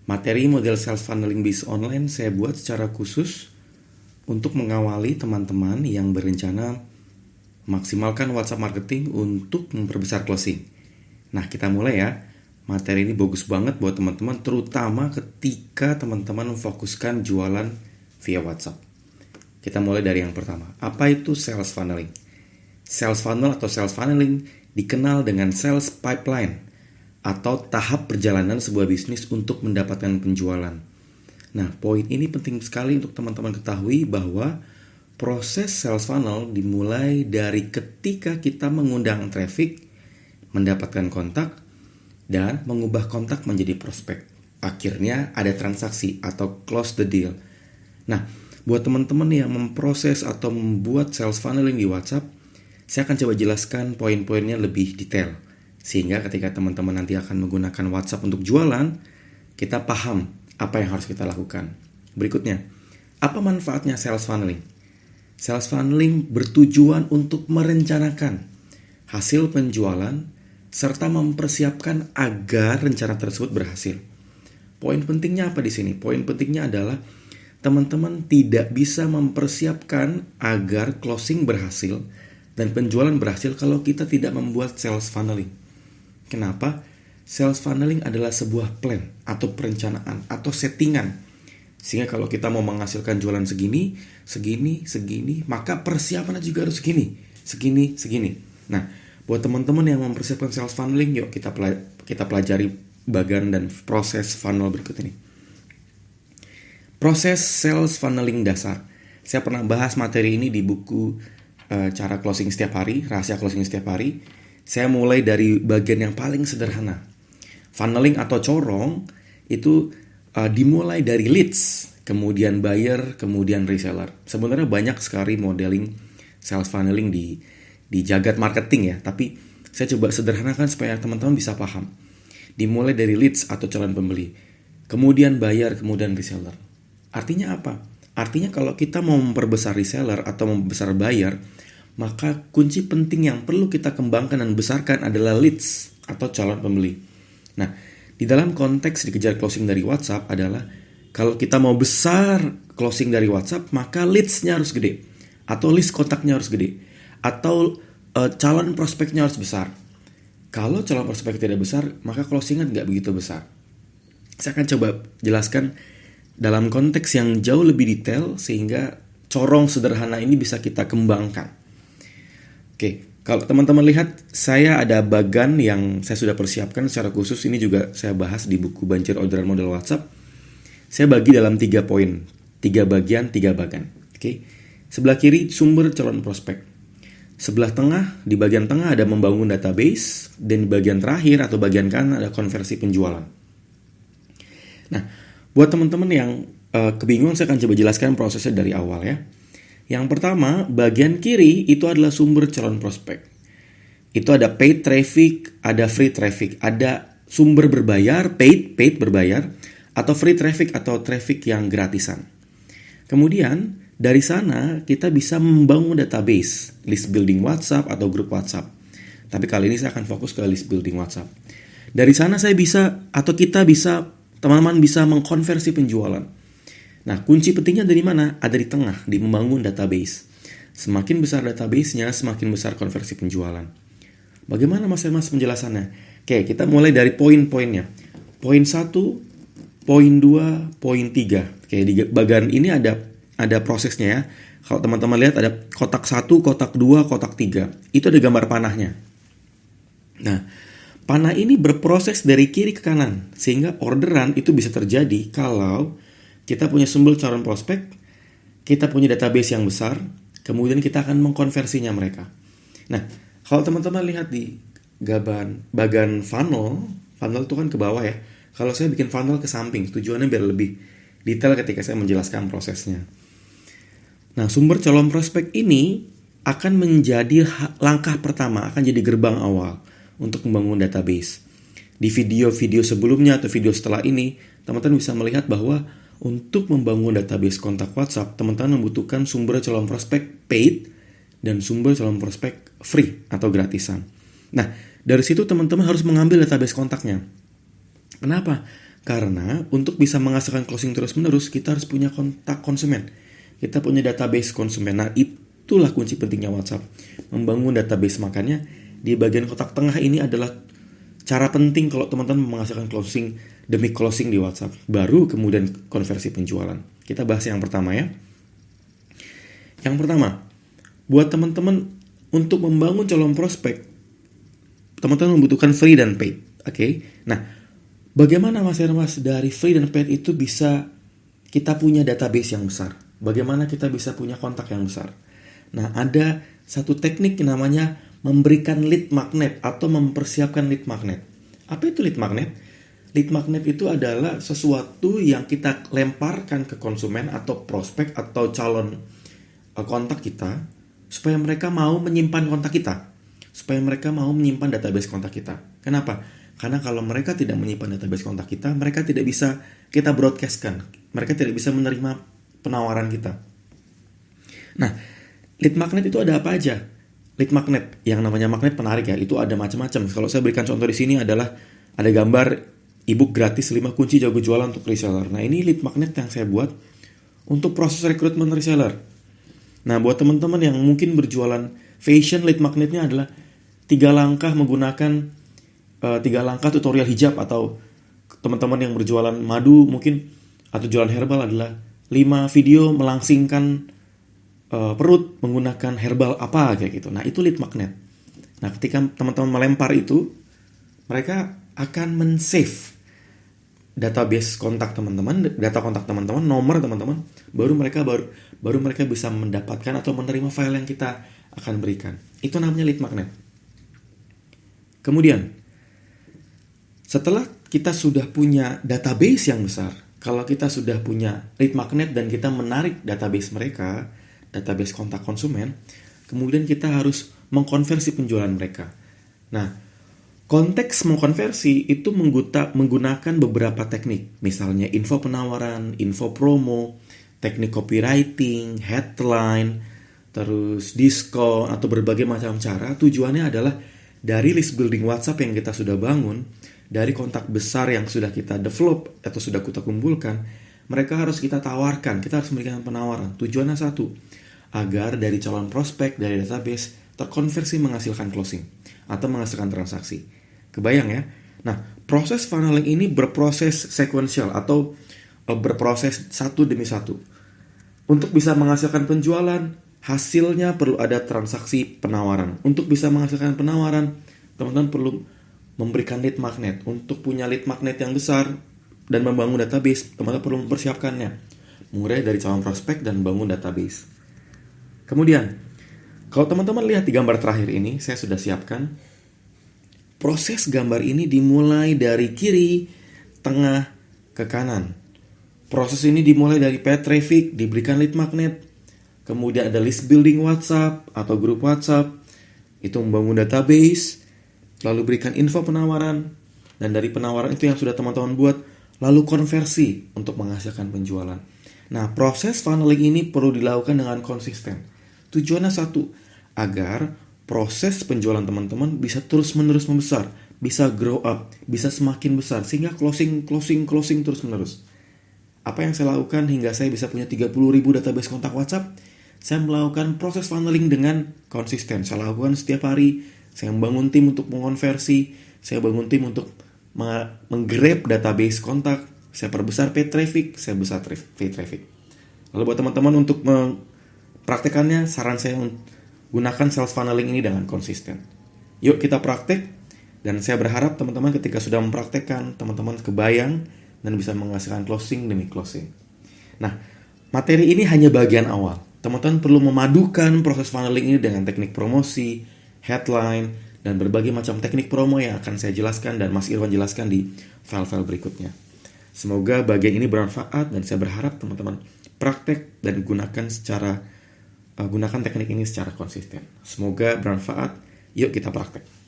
Materi model sales funneling based online saya buat secara khusus untuk mengawali teman-teman yang berencana maksimalkan WhatsApp marketing untuk memperbesar closing. Nah, kita mulai ya. Materi ini bagus banget buat teman-teman, terutama ketika teman-teman memfokuskan jualan via WhatsApp. Kita mulai dari yang pertama. Apa itu sales funneling? Sales funnel atau sales funneling dikenal dengan sales pipeline atau tahap perjalanan sebuah bisnis untuk mendapatkan penjualan. Nah, poin ini penting sekali untuk teman-teman ketahui bahwa proses sales funnel dimulai dari ketika kita mengundang traffic, mendapatkan kontak, dan mengubah kontak menjadi prospek. Akhirnya ada transaksi atau close the deal. Nah, buat teman-teman yang memproses atau membuat sales funneling di WhatsApp, saya akan coba jelaskan poin-poinnya lebih detail. Sehingga ketika teman-teman nanti akan menggunakan WhatsApp untuk jualan, kita paham apa yang harus kita lakukan. Berikutnya, apa manfaatnya sales funneling? Sales funneling bertujuan untuk merencanakan hasil penjualan serta mempersiapkan agar rencana tersebut berhasil. Poin pentingnya apa di sini? Poin pentingnya adalah teman-teman tidak bisa mempersiapkan agar closing berhasil dan penjualan berhasil kalau kita tidak membuat sales funneling. Kenapa? Sales funneling adalah sebuah plan atau perencanaan atau settingan. Sehingga kalau kita mau menghasilkan jualan segini, maka persiapannya juga harus segini. Nah, buat teman-teman yang mempersiapkan sales funneling, yuk kita pelajari bagian dan proses funnel berikut ini. Proses sales funneling dasar. Saya pernah bahas materi ini di buku cara closing setiap hari, rahasia closing setiap hari. Saya mulai dari bagian yang paling sederhana. Funneling atau corong itu dimulai dari leads, kemudian buyer, kemudian reseller. Sebenarnya banyak sekali modeling sales funneling di jagat marketing ya, tapi saya coba sederhanakan supaya teman-teman bisa paham. Dimulai dari leads atau calon pembeli, kemudian buyer, kemudian reseller. Artinya apa? Artinya kalau kita mau memperbesar reseller atau membesar buyer, maka kunci penting yang perlu kita kembangkan dan besarkan adalah leads atau calon pembeli. Nah, di dalam konteks dikejar closing dari WhatsApp adalah kalau kita mau besar closing dari WhatsApp, maka leads-nya harus gede, atau list kontaknya harus gede, atau calon prospeknya harus besar. Kalau calon prospek tidak besar, maka closingnya nggak begitu besar. Saya akan coba jelaskan dalam konteks yang jauh lebih detail sehingga corong sederhana ini bisa kita kembangkan. Oke, kalau teman-teman lihat, saya ada bagan yang saya sudah persiapkan secara khusus. Ini juga saya bahas di buku Banjir Orderan Model WhatsApp. Saya bagi dalam 3 poin, 3 bagian, 3 bagan. Oke, sebelah kiri sumber calon prospek. Sebelah tengah, di bagian tengah ada membangun database, dan di bagian terakhir atau bagian kanan ada konversi penjualan. Nah, buat teman-teman yang kebingungan, saya akan coba jelaskan prosesnya dari awal ya. Yang pertama, bagian kiri itu adalah sumber calon prospek. Itu ada paid traffic, ada free traffic. Ada sumber berbayar, paid berbayar, atau free traffic atau traffic yang gratisan. Kemudian, dari sana kita bisa membangun database, list building WhatsApp atau grup WhatsApp. Tapi kali ini saya akan fokus ke list building WhatsApp. Dari sana saya bisa, atau kita bisa, teman-teman bisa mengkonversi penjualan. Nah, kunci pentingnya dari mana? Ada di tengah, di membangun database. Semakin besar database-nya, semakin besar konversi penjualan. Bagaimana Mas penjelasannya? Oke, kita mulai dari poin-poinnya. Poin 1, poin 2, poin 3. Oke, di bagian ini ada prosesnya ya. Kalau teman-teman lihat ada kotak 1, kotak 2, kotak 3. Itu ada gambar panahnya. Nah, panah ini berproses dari kiri ke kanan. Sehingga orderan itu bisa terjadi kalau kita punya sumber calon prospek, kita punya database yang besar, kemudian kita akan mengkonversinya mereka. Nah, kalau teman-teman lihat di bagian funnel itu kan ke bawah ya. Kalau saya bikin funnel ke samping, tujuannya biar lebih detail ketika saya menjelaskan prosesnya. Nah, sumber calon prospek ini akan menjadi langkah pertama, akan jadi gerbang awal untuk membangun database. Di video-video sebelumnya atau video setelah ini, teman-teman bisa melihat bahwa untuk membangun database kontak WhatsApp, teman-teman membutuhkan sumber calon prospek paid dan sumber calon prospek free atau gratisan. Nah, dari situ teman-teman harus mengambil database kontaknya. Kenapa? Karena untuk bisa menghasilkan closing terus-menerus, kita harus punya kontak konsumen. Kita punya database konsumen. Nah, itulah kunci pentingnya WhatsApp. Membangun database. Makanya di bagian kotak tengah ini adalah cara penting kalau teman-teman menghasilkan closing demi closing di WhatsApp. Baru kemudian konversi penjualan. Kita bahas yang pertama ya. Yang pertama, buat teman-teman untuk membangun calon prospek, teman-teman membutuhkan free dan paid. Oke. Nah, bagaimana Mas Hermas dari free dan paid itu bisa kita punya database yang besar? Bagaimana kita bisa punya kontak yang besar? Nah, ada satu teknik yang namanya memberikan lead magnet atau mempersiapkan lead magnet. Apa itu lead magnet? Lead magnet itu adalah sesuatu yang kita lemparkan ke konsumen atau prospek atau calon kontak kita supaya mereka mau menyimpan kontak kita. Supaya mereka mau menyimpan database kontak kita. Kenapa? Karena kalau mereka tidak menyimpan database kontak kita, mereka tidak bisa kita broadcastkan. Mereka tidak bisa menerima penawaran kita. Nah, lead magnet itu ada apa aja? Lead magnet, yang namanya magnet penarik ya, itu ada macam-macam. Kalau saya berikan contoh di sini adalah ada gambar ebook gratis 5 kunci jago jualan untuk reseller. Nah, ini lead magnet yang saya buat untuk proses rekrutmen reseller. Nah, buat teman-teman yang mungkin berjualan fashion, lead magnetnya adalah 3 langkah menggunakan 3 langkah tutorial hijab, atau teman-teman yang berjualan madu mungkin atau jualan herbal adalah 5 video melangsingkan perut menggunakan herbal apa kayak gitu. Nah, itu lead magnet. Nah, ketika teman-teman melempar itu, mereka akan men-save database kontak teman-teman, data kontak teman-teman, nomor teman-teman, baru mereka bisa mendapatkan atau menerima file yang kita akan berikan. Itu namanya lead magnet. Kemudian, setelah kita sudah punya database yang besar, kalau kita sudah punya lead magnet dan kita menarik database mereka, database kontak konsumen, kemudian kita harus mengkonversi penjualan mereka. Nah, konteks mengkonversi itu menggunakan beberapa teknik. Misalnya info penawaran, info promo, teknik copywriting, headline, terus diskon, atau berbagai macam cara. Tujuannya adalah dari list building WhatsApp yang kita sudah bangun, dari kontak besar yang sudah kita develop atau sudah kita kumpulkan, mereka harus kita tawarkan, kita harus memberikan penawaran. Tujuannya satu, agar dari calon prospek, dari database, terkonversi menghasilkan closing atau menghasilkan transaksi. Kebayang ya? Nah, proses funneling ini berproses sequential atau berproses satu demi satu. Untuk bisa menghasilkan penjualan, hasilnya perlu ada transaksi penawaran. Untuk bisa menghasilkan penawaran, teman-teman perlu memberikan lead magnet. Untuk punya lead magnet yang besar dan membangun database, teman-teman perlu mempersiapkannya. Mulai dari calon prospek dan bangun database. Kemudian, kalau teman-teman lihat di gambar terakhir ini, saya sudah siapkan. Proses gambar ini dimulai dari kiri, tengah, ke kanan. Proses ini dimulai dari paid traffic, diberikan lead magnet. Kemudian ada list building WhatsApp atau grup WhatsApp. Itu membangun database. Lalu berikan info penawaran. Dan dari penawaran itu yang sudah teman-teman buat, lalu konversi untuk menghasilkan penjualan. Nah, proses funneling ini perlu dilakukan dengan konsisten. Tujuannya satu, agar proses penjualan teman-teman bisa terus-menerus membesar, bisa grow up, bisa semakin besar, sehingga closing terus-menerus. Apa yang saya lakukan hingga saya bisa punya 30.000 database kontak WhatsApp? Saya melakukan proses funneling dengan konsisten. Saya lakukan setiap hari. Saya membangun tim untuk mengonversi. Saya bangun tim untuk menggrab database kontak. Saya perbesar paid traffic. Saya besar paid traffic. Lalu buat teman-teman untuk mempraktekannya, saran saya gunakan sales funneling ini dengan konsisten. Yuk kita praktek. Dan saya berharap teman-teman ketika sudah mempraktekkan, teman-teman kebayang dan bisa menghasilkan closing demi closing. Nah, materi ini hanya bagian awal. Teman-teman perlu memadukan proses funneling ini dengan teknik promosi, headline, dan berbagai macam teknik promo yang akan saya jelaskan dan Mas Irwan jelaskan di file-file berikutnya. Semoga bagian ini bermanfaat dan saya berharap teman-teman praktek dan gunakan teknik ini secara konsisten. Semoga bermanfaat. Yuk kita praktek.